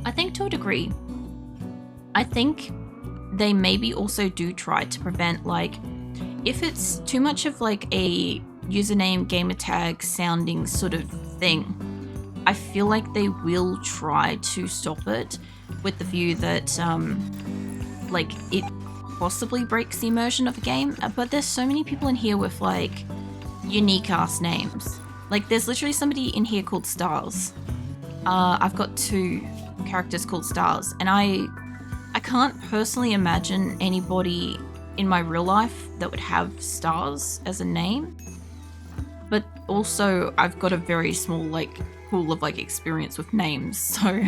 I think to a degree. I think they maybe also do try to prevent, like, if it's too much of like a username gamertag sounding sort of thing, I feel like they will try to stop it with the view that like it possibly breaks the immersion of the game. But there's so many people in here with like unique ass names. Like there's literally somebody in here called Stars. I've got 2 characters called Stars, and I can't personally imagine anybody in my real life that would have Stars as a name. But also I've got a very small like pool of like experience with names, so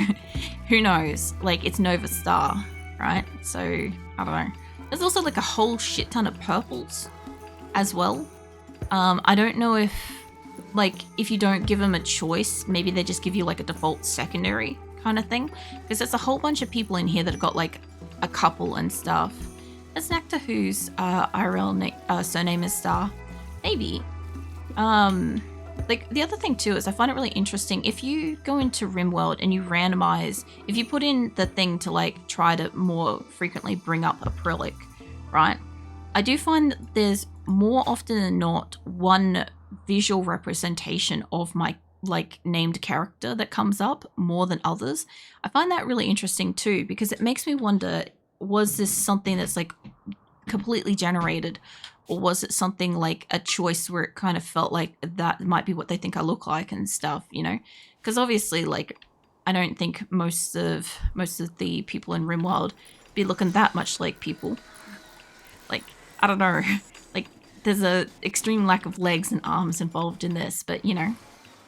who knows? Like it's Nova Star, right? So I don't know. There's also like a whole shit ton of purples as well. I don't know if you don't give them a choice, maybe they just give you like a default secondary kind of thing, because there's a whole bunch of people in here that have got like a couple and stuff. There's an actor whose IRL surname is Star, maybe. Like the other thing too is I find it really interesting if you go into RimWorld and you randomize, if you put in the thing to like try to more frequently bring up a acrylic, right? I do find that there's more often than not one visual representation of my like named character that comes up more than others. I find that really interesting too, because it makes me wonder, was this something that's like completely generated, or was it something like a choice where it kind of felt like that might be what they think I look like and stuff, you know? Because obviously, like, I don't think most of the people in RimWorld be looking that much like people. Like, I don't know. Like, there's a extreme lack of legs and arms involved in this, but you know,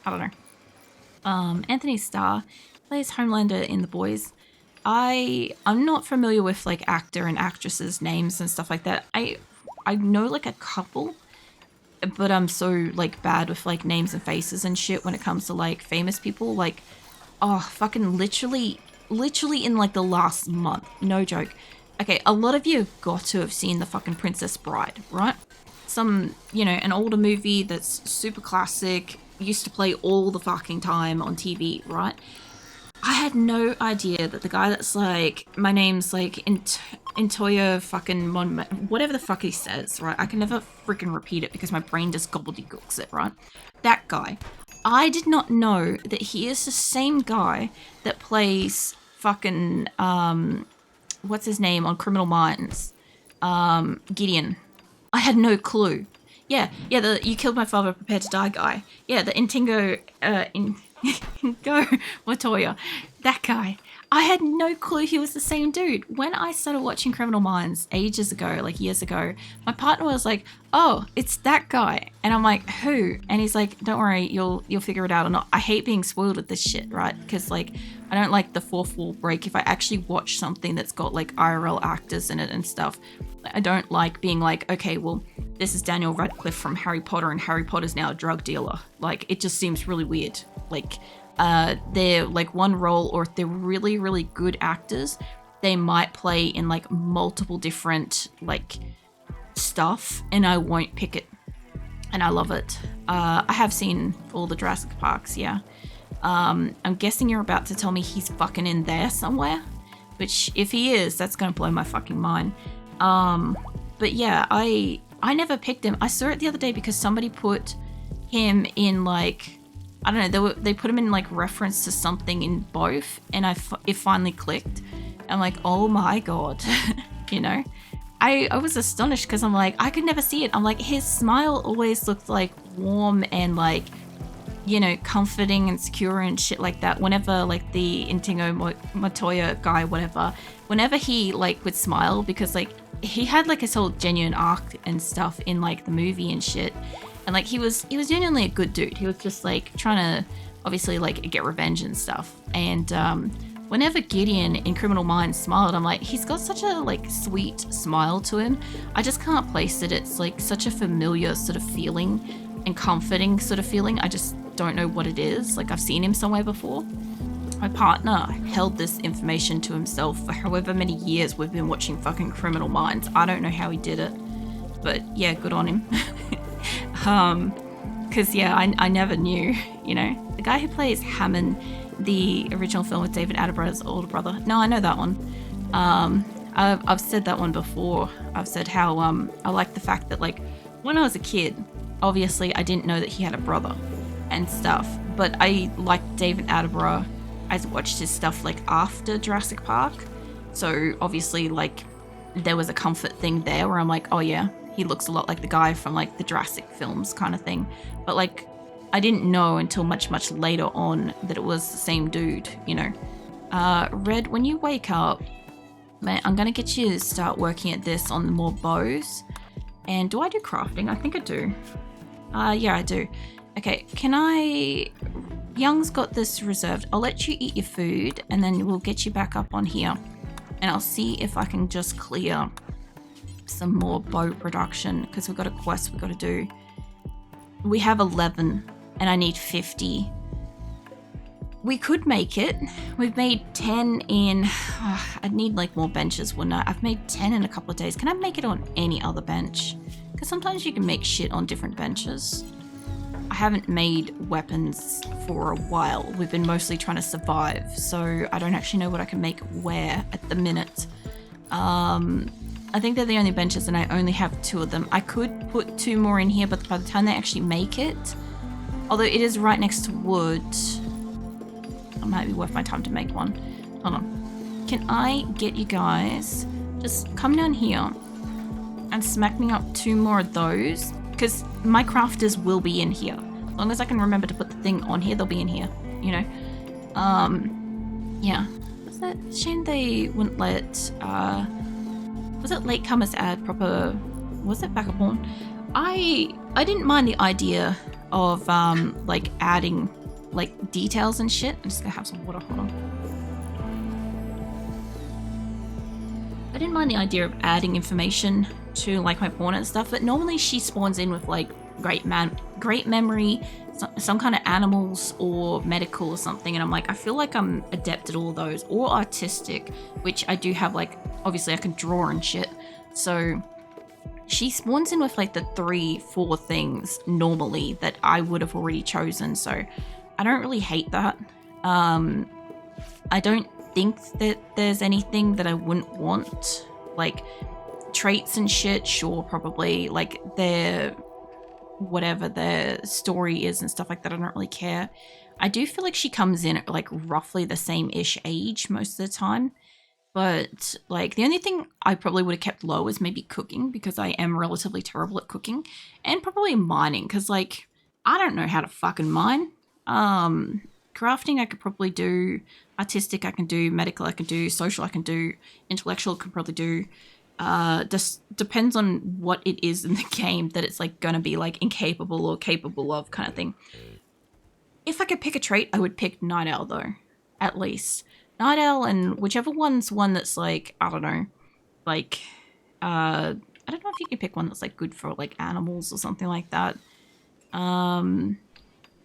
I don't know. Anthony Starr plays Homelander in The Boys. I'm not familiar with like actor and actresses' names and stuff like that. I know like a couple, but I'm so like bad with like names and faces and shit when it comes to like famous people. Like, oh, fucking literally in like the last month, no joke. Okay, a lot of you have got to have seen The fucking Princess Bride, right? Some, you know, an older movie that's super classic, used to play all the fucking time on TV, right? I had no idea that the guy that's like, my name's like Intoya fucking whatever the fuck he says, right? I can never freaking repeat it because my brain just gobbledygooks it, right? That guy. I did not know that he is the same guy that plays fucking, what's his name on Criminal Minds? Gideon. I had no clue. Yeah, the You Killed My Father, Prepare to Die guy. Yeah, the Intingo, Go Latoya, that guy. I had no clue he was the same dude. When I started watching Criminal Minds ages ago, like years ago, my partner was like, "Oh, it's that guy," and I'm like, "Who?" And he's like, "Don't worry, you'll figure it out." Or not. I hate being spoiled with this shit, right? Because like, I don't like the fourth wall break. If I actually watch something that's got like IRL actors in it and stuff, I don't like being like, okay, well, this is Daniel Radcliffe from Harry Potter, and Harry Potter's now a drug dealer. Like, it just seems really weird. Like, they're like one role, or if they're really, really good actors, they might play in like multiple different like stuff, and I won't pick it. And I love it. I have seen all the Jurassic Parks, yeah. I'm guessing you're about to tell me he's fucking in there somewhere, which if he is, that's gonna blow my fucking mind. But yeah, I never picked him. I saw it the other day because somebody put him in like, I don't know, they put him in like reference to something in both, and it finally clicked. I'm like, oh my god, you know? I was astonished because I'm like, I could never see it. I'm like, his smile always looked like warm and like, you know, comforting and secure and shit like that. Whenever like the Intingo Matoya guy, whatever, whenever he like would smile, because like he had like his whole genuine arc and stuff in like the movie and shit. And like he was genuinely a good dude. He was just like trying to obviously like get revenge and stuff. And whenever Gideon in Criminal Minds smiled, I'm like, he's got such a like sweet smile to him. I just can't place it. It's like such a familiar sort of feeling and comforting sort of feeling. I just don't know what it is. Like, I've seen him somewhere before. My partner held this information to himself for however many years we've been watching fucking Criminal Minds. I don't know how he did it, but yeah, good on him. Because yeah, I never knew, you know. The guy who plays Hammond the original film with David Attenborough's older brother. No, I know that one. I've said that one before. I've said how I like the fact that like when I was a kid, obviously I didn't know that he had a brother and stuff, but I liked David Attenborough. I watched his stuff like after Jurassic Park, so obviously like there was a comfort thing there where I'm like, oh yeah, he looks a lot like the guy from like the Jurassic films kind of thing. But like I didn't know until much later on that it was the same dude, you know. Red, when you wake up, man, I'm gonna get you to start working at this on more bows. And do I do crafting? I think I do. Yeah, I do. Okay, can I... Young's got this reserved. I'll let you eat your food and then we'll get you back up on here. And I'll see if I can just clear some more bow production because we've got a quest we've got to do. We have 11 and I need 50. We could make it. We've made 10 in... I'd need like more benches, wouldn't I? I've made 10 in a couple of days. Can I make it on any other bench? Because sometimes you can make shit on different benches. I haven't made weapons for a while. We've been mostly trying to survive, so I don't actually know what I can make where at the minute. I think they're the only benches and I only have 2 of them. I could put 2 more in here, but by the time they actually make it, although it is right next to wood, it might be worth my time to make one. Hold on. Can I get you guys, just come down here and smack me up 2 more of those? Because my crafters will be in here. As long as I can remember to put the thing on here, they'll be in here, you know? Yeah. Was that shame they wouldn't let, was it latecomers add proper, was it backup horn? I didn't mind the idea of, like, adding, like, details and shit. I'm just gonna have some water, hold on. I didn't mind the idea of adding information to like my pawn and stuff, but normally she spawns in with like great memory, some kind of animals or medical or something, and I'm like, I feel like I'm adept at all those, or artistic, which I do have. Like obviously I can draw and shit, so she spawns in with like the 3-4 things normally that I would have already chosen, so I don't really hate that. I don't think that there's anything that I wouldn't want, like traits and shit, sure, probably, like their whatever their story is and stuff like that, I don't really care. I do feel like she comes in at like roughly the same-ish age most of the time, but like the only thing I probably would have kept low is maybe cooking, because I am relatively terrible at cooking, and probably mining, because like I don't know how to fucking mine. Crafting I could probably do, artistic I can do, medical I can do, social I can do, intellectual I can probably do. Just depends on what it is in the game that it's like gonna be like incapable or capable of kind of thing. If I could pick a trait, I would pick Night Owl though, at least. Night Owl, and whichever one's one that's like, I don't know, like, I don't know if you can pick one that's like good for like animals or something like that.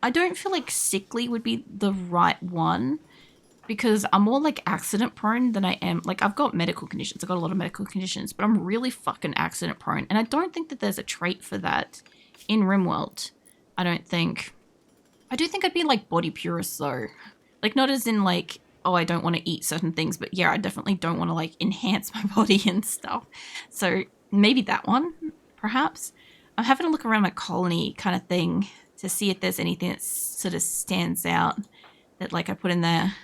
I don't feel like sickly would be the right one, because I'm more like accident prone than I am. Like I've got medical conditions. I've got a lot of medical conditions, but I'm really fucking accident prone. And I don't think that there's a trait for that in RimWorld. I don't think. I do think I'd be like body purist though. Like not as in like, oh, I don't want to eat certain things, but yeah, I definitely don't want to like enhance my body and stuff. So maybe that one, perhaps. I'm having a look around my colony kind of thing to see if there's anything that sort of stands out that like I put in there.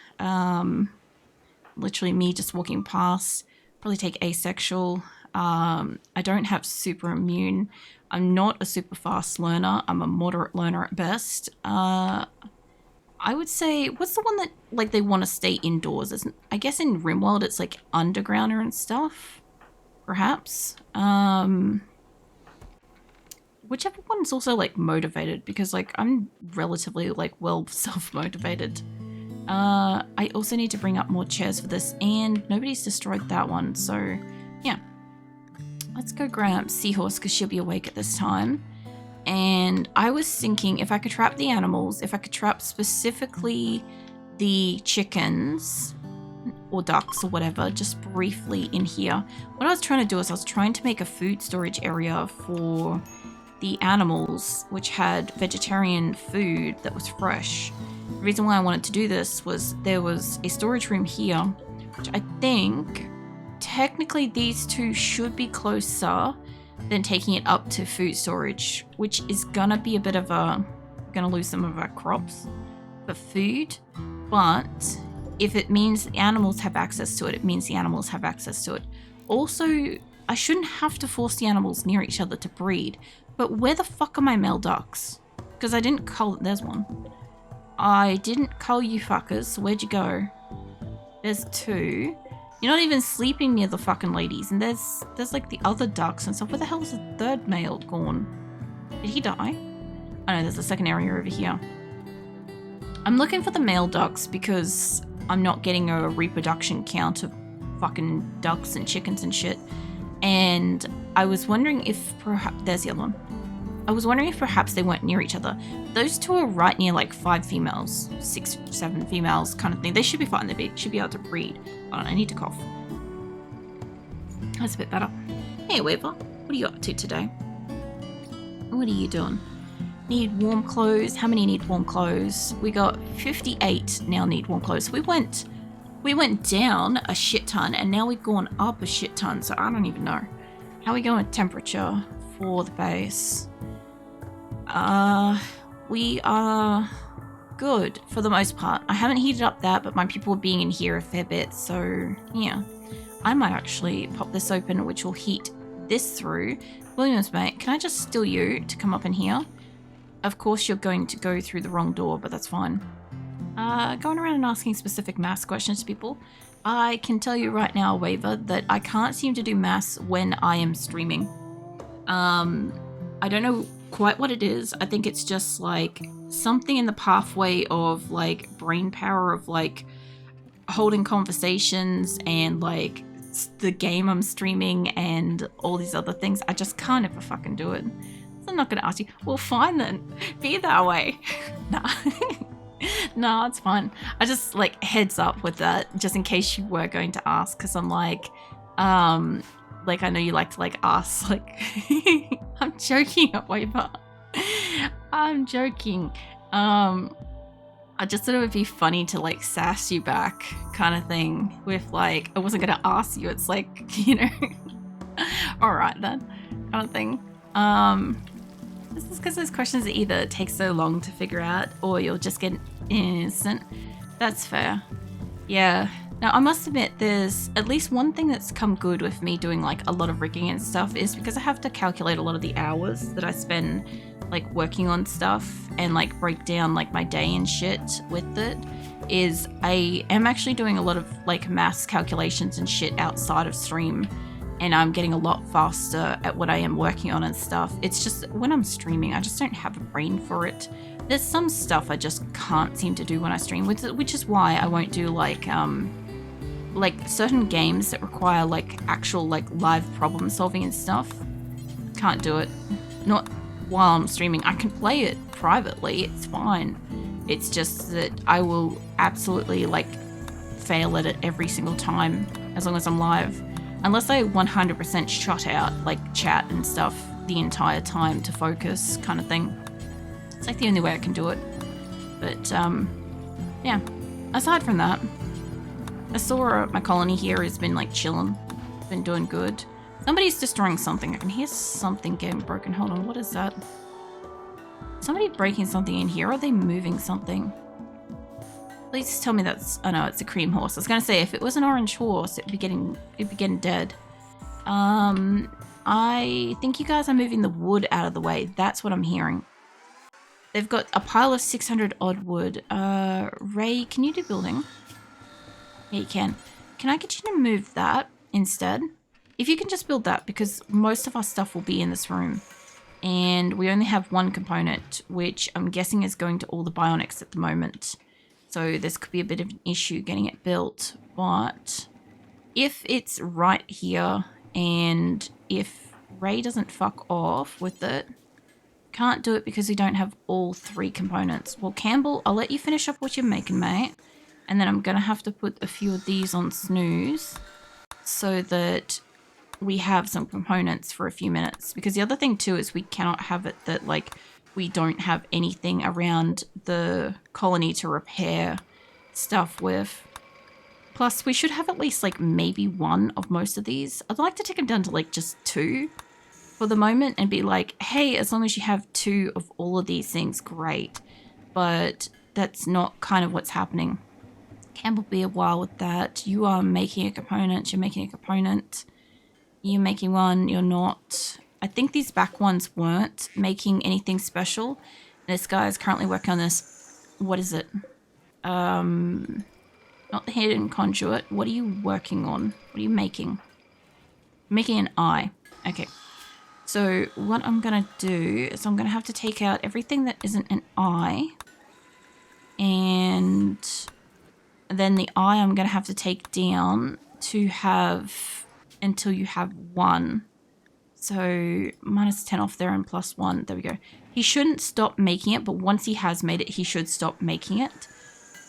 Literally me just walking past. Probably take asexual. I don't have super immune. I'm not a super fast learner. I'm a moderate learner at best. I would say, what's the one that like they want to stay indoors? I guess in RimWorld it's like undergrounder and stuff, perhaps. Whichever one's also like motivated, because like I'm relatively like well self-motivated. I also need to bring up more chairs for this, and nobody's destroyed that one, so yeah. Let's go grab Seahorse because she'll be awake at this time. And I was thinking if I could trap the animals, if I could trap specifically the chickens or ducks or whatever, just briefly in here. What I was trying to do is I was trying to make a food storage area for the animals, which had vegetarian food that was fresh. The reason why I wanted to do this was there was a storage room here, which I think technically these two should be closer than taking it up to food storage, which is gonna be a bit of a, gonna lose some of our crops for food. But if it means the animals have access to it, it means the animals have access to it. Also, I shouldn't have to force the animals near each other to breed. But where the fuck are my male ducks? Because I didn't cull, there's one. I didn't cull you fuckers, so where'd you go? There's two. You're not even sleeping near the fucking ladies. And there's like the other ducks and stuff. Where the hell is the third male gone? Did he die? Oh no, there's a second area over here. I'm looking for the male ducks because I'm not getting a reproduction count of fucking ducks and chickens and shit. And I was wondering if perhaps, there's the other one. I was wondering if perhaps they weren't near each other. Those two are right near like 5 females, 6, 7 females kind of thing. They should be fine. They should be able to breed. Hold on, I need to cough. That's a bit better. Hey Weaver, what are you up to today? What are you doing? Need warm clothes. How many need warm clothes? We got 58 now need warm clothes. We went down a shit ton and now we've gone up a shit ton, so I don't even know. How are we going with temperature for the base? We are good for the most part. I haven't heated up that, but my people are being in here a fair bit, so yeah. I might actually pop this open, which will heat this through. Williams, mate, can I just steal you to come up in here? Of course you're going to go through the wrong door, but that's fine. Going around and asking specific maths questions to people. I can tell you right now, Waver, that I can't seem to do maths when I am streaming. I don't know quite what it is. I think it's just like something in the pathway of like brain power of like holding conversations and like the game I'm streaming and all these other things. I just can't ever fucking do it. So I'm not gonna ask you. Well, fine then. Be that way. Nah. No, it's fine. I just like heads up with that just in case you were going to ask, because I'm like I know you like to like ask like I'm joking, Waver. I'm joking. I just thought it would be funny to like sass you back kind of thing with like I wasn't gonna ask you, it's like, you know, alright then kind of thing. This is because those questions either take so long to figure out or you'll just get instant. That's fair. Yeah. Now, I must admit, there's at least one thing that's come good with me doing like a lot of rigging and stuff is because I have to calculate a lot of the hours that I spend like working on stuff and like break down like my day and shit with it. Is I am actually doing a lot of like maths calculations and shit outside of stream. And I'm getting a lot faster at what I am working on and stuff. It's just when I'm streaming, I just don't have a brain for it. There's some stuff I just can't seem to do when I stream, which is why I won't do like certain games that require like actual like live problem solving and stuff. Can't do it. Not while I'm streaming. I can play it privately. It's fine. It's just that I will absolutely like fail at it every single time as long as I'm live. Unless I 100% shut out like chat and stuff the entire time to focus kind of thing. It's like the only way I can do it. But yeah, aside from that, Asora, my colony here, has been like chilling. Been doing good. Somebody's destroying something. I can hear something getting broken. Hold on, what is that? Somebody breaking something in here? Are they moving something? Please tell me that's... Oh no, it's a cream horse. I was gonna say, if it was an orange horse, it'd be getting dead. I think you guys are moving the wood out of the way. That's what I'm hearing. They've got a pile of 600 odd wood. Ray, can you do building? Yeah, you can. Can I get you to move that instead? If you can just build that, because most of our stuff will be in this room. And we only have one component, which I'm guessing is going to all the bionics at the moment. So this could be a bit of an issue getting it built. But if it's right here and if Ray doesn't fuck off with it, can't do it because we don't have all 3 components. Well, Campbell, I'll let you finish up what you're making, mate. And then I'm going to have to put a few of these on snooze so that we have some components for a few minutes. Because the other thing too is we cannot have it that like we don't have anything around the colony to repair stuff with. Plus, we should have at least like maybe one of most of these. I'd like to take them down to like just 2 for the moment and be like, hey, as long as you have 2 of all of these things, great. But that's not kind of what's happening. Campbell be a while with that. You are making a component. You're making a component. You're making one. You're not. I think these back ones weren't making anything special. And this guy is currently working on this. What is it? Not the hidden conduit. What are you working on? What are you making? Making an eye. Okay. So what I'm going to do is I'm going to have to take out everything that isn't an eye. And then the eye I'm going to have to take down to have until you have 1. So -10 off there and +1. There we go. He shouldn't stop making it, but once he has made it, he should stop making it.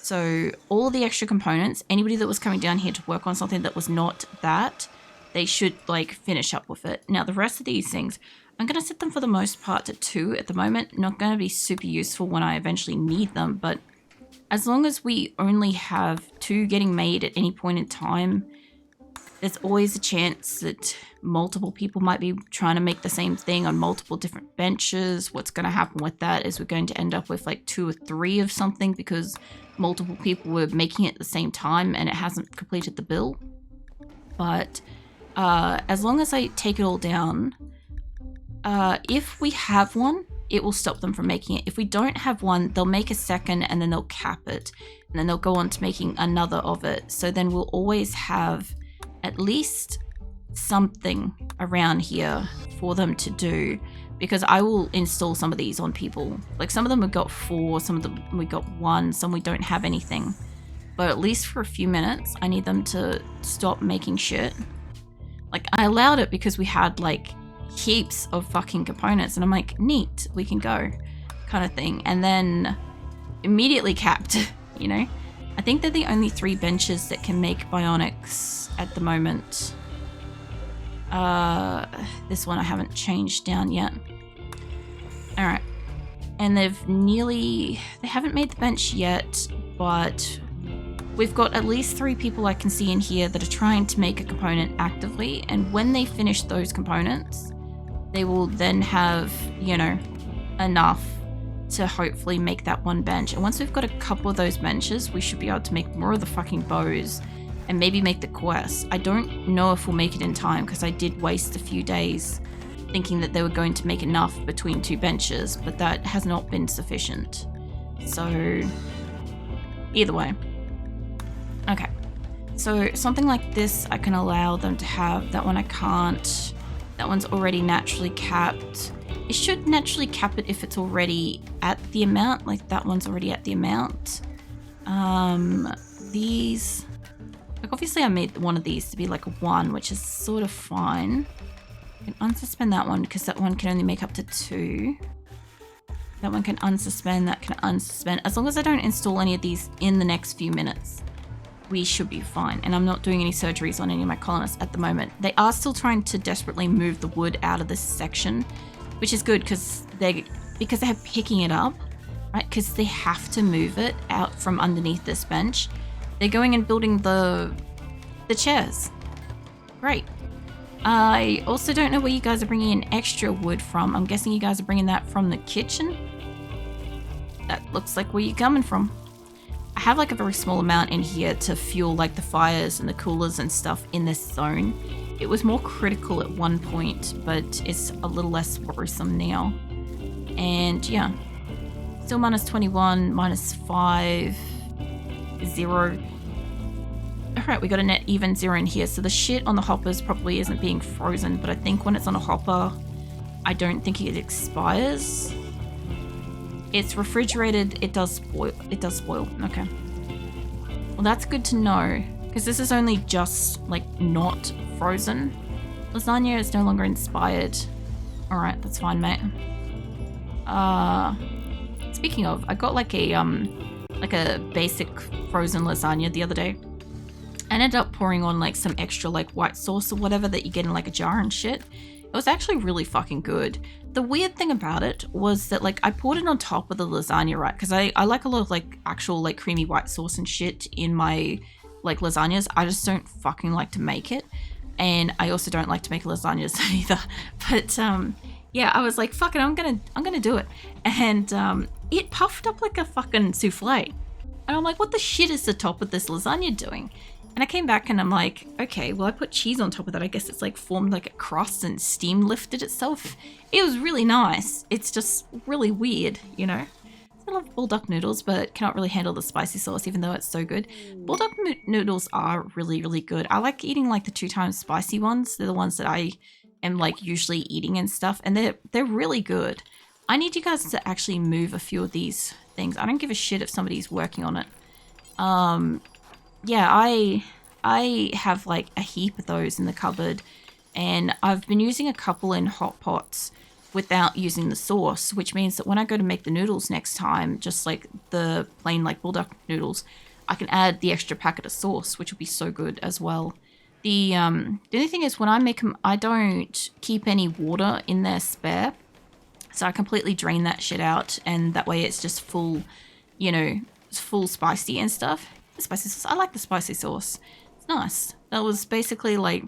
So all of the extra components, anybody that was coming down here to work on something that was not that, they should like finish up with it. Now the rest of these things, I'm going to set them for the most part to 2 at the moment. Not going to be super useful when I eventually need them, but as long as we only have 2 getting made at any point in time, there's always a chance that multiple people might be trying to make the same thing on multiple different benches. What's going to happen with that is we're going to end up with like 2 or 3 of something because multiple people were making it at the same time and it hasn't completed the build. But as long as I take it all down, if we have one, it will stop them from making it. If we don't have one, they'll make a second and then they'll cap it. And then they'll go on to making another of it. So then we'll always have at least something around here for them to do. Because I will install some of these on people. Like some of them we've got 4, some of them we got 1, some we don't have anything. But at least for a few minutes, I need them to stop making shit. Like I allowed it because we had like heaps of fucking components and I'm like, neat, we can go kind of thing. And then immediately capped, you know? I think they're the only 3 benches that can make bionics at the moment. This one I haven't changed down yet. Alright. And they haven't made the bench yet, but we've got at least 3 people I can see in here that are trying to make a component actively, and when they finish those components, they will then have, you know, enough to hopefully make that one bench. And once we've got a couple of those benches, we should be able to make more of the fucking bows and maybe make the quests. I don't know if we'll make it in time because I did waste a few days thinking that they were going to make enough between 2 benches, but that has not been sufficient. So either way. Okay. So something like this I can allow them to have. That one I can't. That one's already naturally capped. It should naturally cap it if it's already at the amount. Like that one's already at the amount. These, like obviously I made one of these to be like a 1, which is sort of fine. I can unsuspend that one because that one can only make up to 2. That one can unsuspend, that can unsuspend. As long as I don't install any of these in the next few minutes, we should be fine. And I'm not doing any surgeries on any of my colonists at the moment. They are still trying to desperately move the wood out of this section, which is good because they're picking it up, right? Because they have to move it out from underneath this bench. They're going and building the chairs. Great. I also don't know where you guys are bringing in extra wood from. I'm guessing you guys are bringing that from the kitchen. That looks like where you're coming from. I have like a very small amount in here to fuel like the fires and the coolers and stuff in this zone. It was more critical at one point, but it's a little less worrisome now. And yeah, still -21, -5, 0. Alright, we got a net even 0 in here. So the shit on the hoppers probably isn't being frozen, but I think when it's on a hopper, I don't think it expires. It's refrigerated, it does spoil. It does spoil. Okay. Well, that's good to know, because this is only just like not frozen. Lasagna is no longer inspired. Alright, that's fine, mate. Speaking of, I got like a basic frozen lasagna the other day. I ended up pouring on like some extra like white sauce or whatever that you get in like a jar and shit. It was actually really fucking good. The weird thing about it was that like I poured it on top of the lasagna, right? Because I like a lot of like actual like creamy white sauce and shit in my like lasagnas. I just don't fucking like to make it. And I also don't like to make lasagnas either. But yeah, I was like, fuck it, I'm gonna do it. And it puffed up like a fucking souffle. And I'm like, what the shit is the top of this lasagna doing? And I came back and I'm like, okay, well, I put cheese on top of that. I guess it's like formed like a crust and steam lifted itself. It was really nice. It's just really weird, you know? I love bulldog noodles, but cannot really handle the spicy sauce, even though it's so good. Bulldog noodles are really, really good. I like eating like the 2 times spicy ones. They're the ones that I am like usually eating and stuff. And they're really good. I need you guys to actually move a few of these things. I don't give a shit if somebody's working on it. Yeah, I have like a heap of those in the cupboard, and I've been using a couple in hot pots without using the sauce, which means that when I go to make the noodles next time, just like the plain like bulldog noodles, I can add the extra packet of sauce, which will be so good as well. The only thing is when I make them, I don't keep any water in there spare, so I completely drain that shit out, and that way it's just full, you know, it's full spicy and stuff. The spicy sauce, I like the spicy sauce. It's nice. That was basically like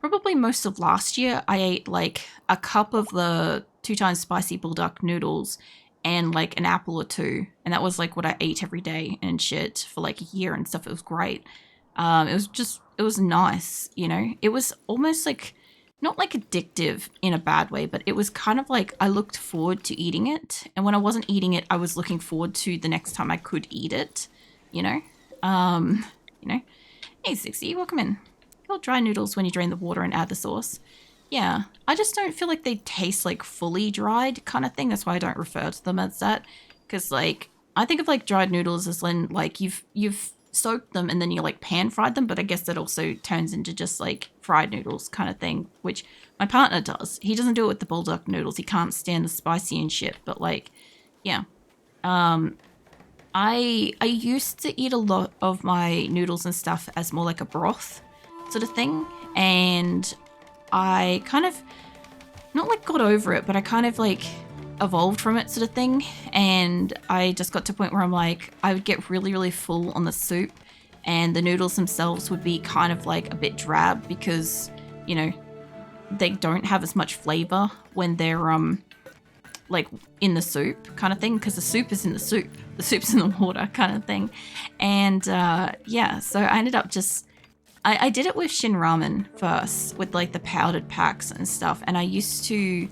probably most of last year. I ate like a cup of the 2 times spicy bulldog noodles and like an apple or 2, and that was like what I ate every day and shit for like a year and stuff. It was great. It was nice, you know. It was almost like not like addictive in a bad way, but it was kind of like I looked forward to eating it, and when I wasn't eating it, I was looking forward to the next time I could eat it, you know. You know, hey 60, welcome in. You'll dry noodles when you drain the water and add the sauce. Yeah, I just don't feel like they taste like fully dried kind of thing. That's why I don't refer to them as that. Because like I think of like dried noodles as when like you've soaked them and then you like pan fried them, but I guess that also turns into just like fried noodles kind of thing, which my partner does. He doesn't do it with the bulldog noodles. He can't stand the spicy and shit. But like, yeah. I used to eat a lot of my noodles and stuff as more like a broth sort of thing, and I kind of not like got over it, but I kind of like evolved from it sort of thing, and I just got to a point where I'm like, I would get really, really full on the soup, and the noodles themselves would be kind of like a bit drab because, you know, they don't have as much flavor when they're like in the soup kind of thing, because the soup is in the soup, the soup's in the water kind of thing. And yeah, so I ended up just I did it with Shin Ramen first with like the powdered packs and stuff, and I used to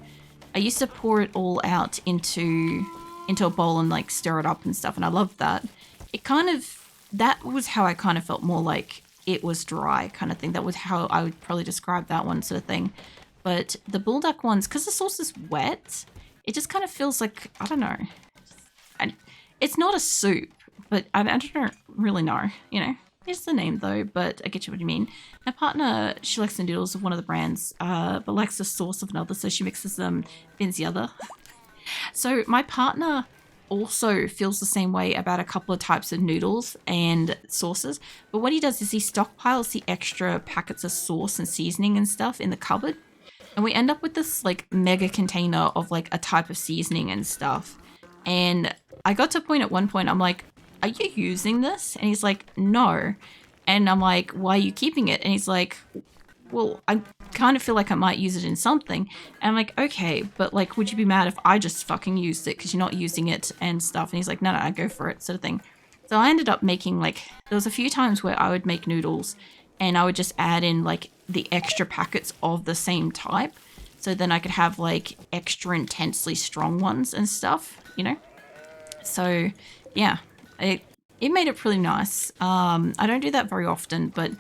pour it all out into a bowl and like stir it up and stuff, and I loved that. That was how I kind of felt more like it was dry kind of thing. That was how I would probably describe that one sort of thing. But the bulldog ones, because the sauce is wet, it just kind of feels like, I don't know. It's not a soup, but I don't really know, you know. It's the name though, but I get you what you mean. My partner, she likes the noodles of one of the brands, but likes the sauce of another, so she mixes them, bins the other. So my partner also feels the same way about a couple of types of noodles and sauces, but what he does is he stockpiles the extra packets of sauce and seasoning and stuff in the cupboard. And we end up with this like mega container of like a type of seasoning and stuff. And I got to a point at one point, I'm like, are you using this? And he's like, no. And I'm like, why are you keeping it? And he's like, well, I kind of feel like I might use it in something. And I'm like, okay, but like, would you be mad if I just fucking used it because you're not using it and stuff? And he's like, no, go for it, sort of thing. So I ended up making like, there was a few times where I would make noodles and I would just add in like the extra packets of the same type. So then I could have like extra intensely strong ones and stuff, you know? So yeah, it made it pretty nice. I don't do that very often, but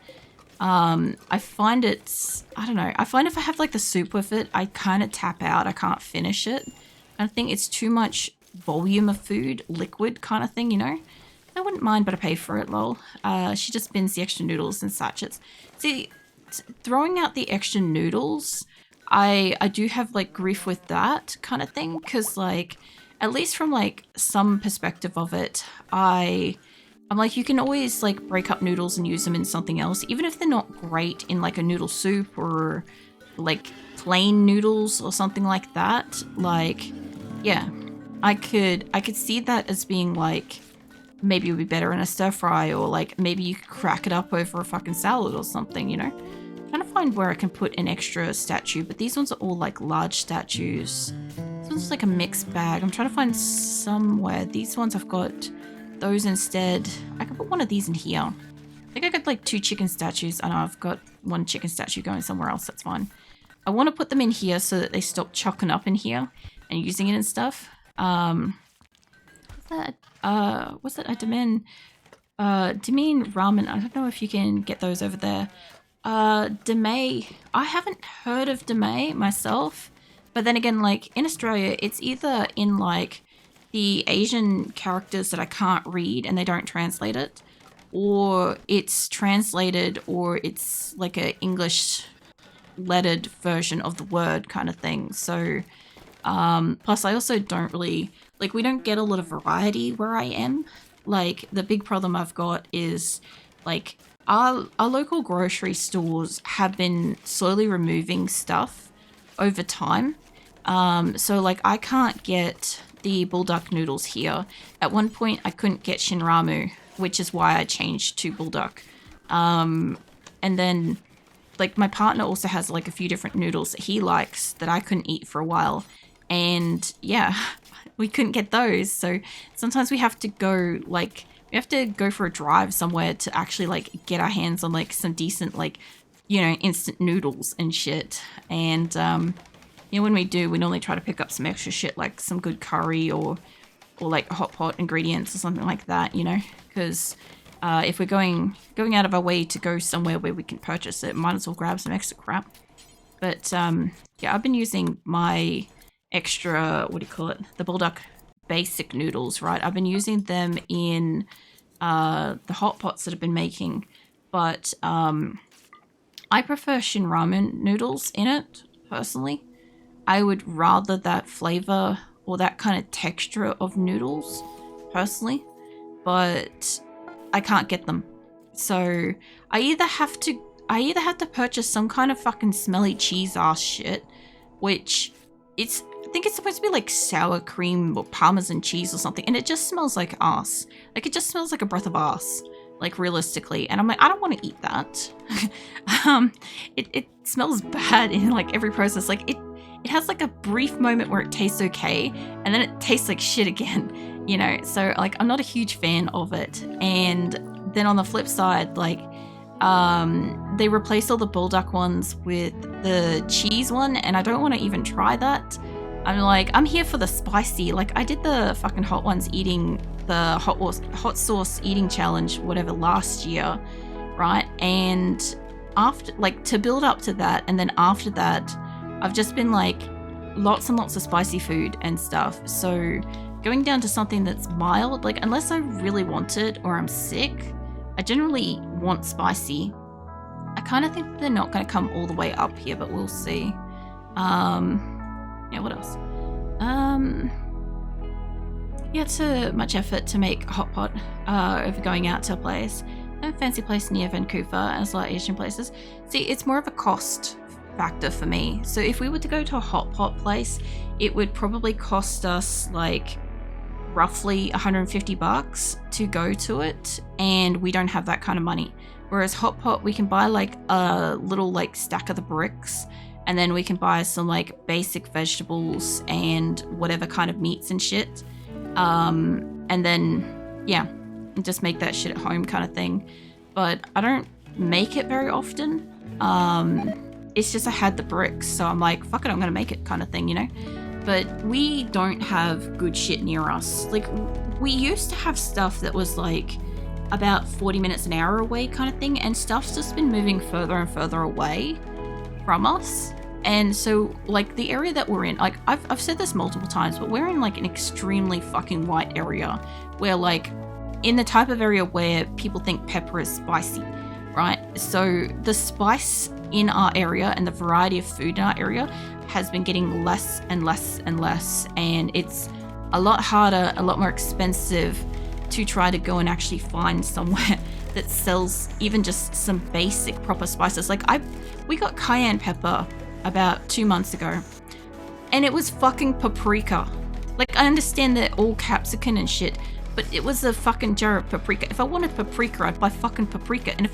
I find I don't know. I find if I have like the soup with it, I kind of tap out. I can't finish it. I think it's too much volume of food, liquid kind of thing, you know? I wouldn't mind, but I pay for it, lol. She just bins the extra noodles and sachets. See, throwing out the extra noodles, I do have like grief with that kind of thing, because like, at least from like some perspective of it, I I'm like, you can always like break up noodles and use them in something else, even if they're not great in like a noodle soup or like plain noodles or something like that. Like, yeah, I could see that as being like, maybe it would be better in a stir fry, or like maybe you could crack it up over a fucking salad or something, you know? I'm trying to find where I can put an extra statue, but these ones are all like large statues. This one's like a mixed bag. I'm trying to find somewhere. These ones I've got those instead. I could put one of these in here. I think I got like 2 chicken statues, and I've got 1 chicken statue going somewhere else. That's fine. I want to put them in here so that they stop chucking up in here and using it and stuff. What's that? What's that? I demand ramen. I don't know if you can get those over there. Demay. I haven't heard of Demay myself, but then again, like in Australia, it's either in like the Asian characters that I can't read and they don't translate it, or it's translated, or it's like a English lettered version of the word kind of thing. So, plus I also don't really, like, we don't get a lot of variety where I am. Like, the big problem I've got is, like, our local grocery stores have been slowly removing stuff over time. So, like, I can't get the bulldog noodles here. At one point, I couldn't get shinramu, which is why I changed to bulldog. And then, like, my partner also has, like, a few different noodles that he likes that I couldn't eat for a while. And, yeah, we couldn't get those. So sometimes we have to go, like, we have to go for a drive somewhere to actually, like, get our hands on, like, some decent, like, you know, instant noodles and shit. And, you know, when we do, we normally try to pick up some extra shit, like some good curry or like hot pot ingredients or something like that, you know, because if we're going out of our way to go somewhere where we can purchase it, might as well grab some extra crap. But yeah, I've been using my extra, what do you call it, the bulldog basic noodles, right? I've been using them in the hot pots that I've been making, but I prefer shin ramen noodles in it personally. I would rather that flavor or that kind of texture of noodles personally, but I can't get them. So I either have to purchase some kind of fucking smelly cheese ass shit, which I think it's supposed to be like sour cream or parmesan cheese or something, and it just smells like ass. Like, it just smells like a breath of ass, like, realistically. And I'm like, I don't want to eat that. It smells bad in like every process. Like, it has like a brief moment where it tastes okay, and then it tastes like shit again, you know? So, like, I'm not a huge fan of it. And then on the flip side, like, they replaced all the bulldog ones with the cheese one, and I don't want to even try that. I'm like, I'm here for the spicy. Like, I did the fucking hot ones eating the hot sauce eating challenge, whatever, last year, right? And after, like, to build up to that, and then after that, I've just been like lots and lots of spicy food and stuff. So going down to something that's mild, like, unless I really want it or I'm sick, I generally want spicy. I kind of think they're not going to come all the way up here, but we'll see. Yeah, what else? Yeah, it's too much effort to make hot pot over going out to a place. I have a fancy place near Vancouver, as a lot of Asian places. See, it's more of a cost factor for me. So if we were to go to a hot pot place, it would probably cost us like roughly $150 to go to it, and we don't have that kind of money. Whereas hot pot, we can buy like a little like stack of the bricks, and then we can buy some like basic vegetables and whatever kind of meats and shit, and then yeah, just make that shit at home kind of thing. But I don't make it very often. It's just I had the bricks, so I'm like, fuck it, I'm gonna make it kind of thing, you know? But we don't have good shit near us. Like, we used to have stuff that was like about 40 minutes an hour away kind of thing, and stuff's just been moving further and further away from us. And so, like, the area that we're in, like, I've said this multiple times, but we're in like an extremely fucking white area where, like, in the type of area where people think pepper is spicy, right? So the spice in our area and the variety of food in our area has been getting less and less and less, and it's a lot harder, a lot more expensive to try to go and actually find somewhere that sells even just some basic proper spices. Like we got cayenne pepper about 2 months ago, and it was fucking paprika. Like, I understand they're all capsicum and shit, but it was a fucking jar of paprika. If I wanted paprika, I'd buy fucking paprika. And if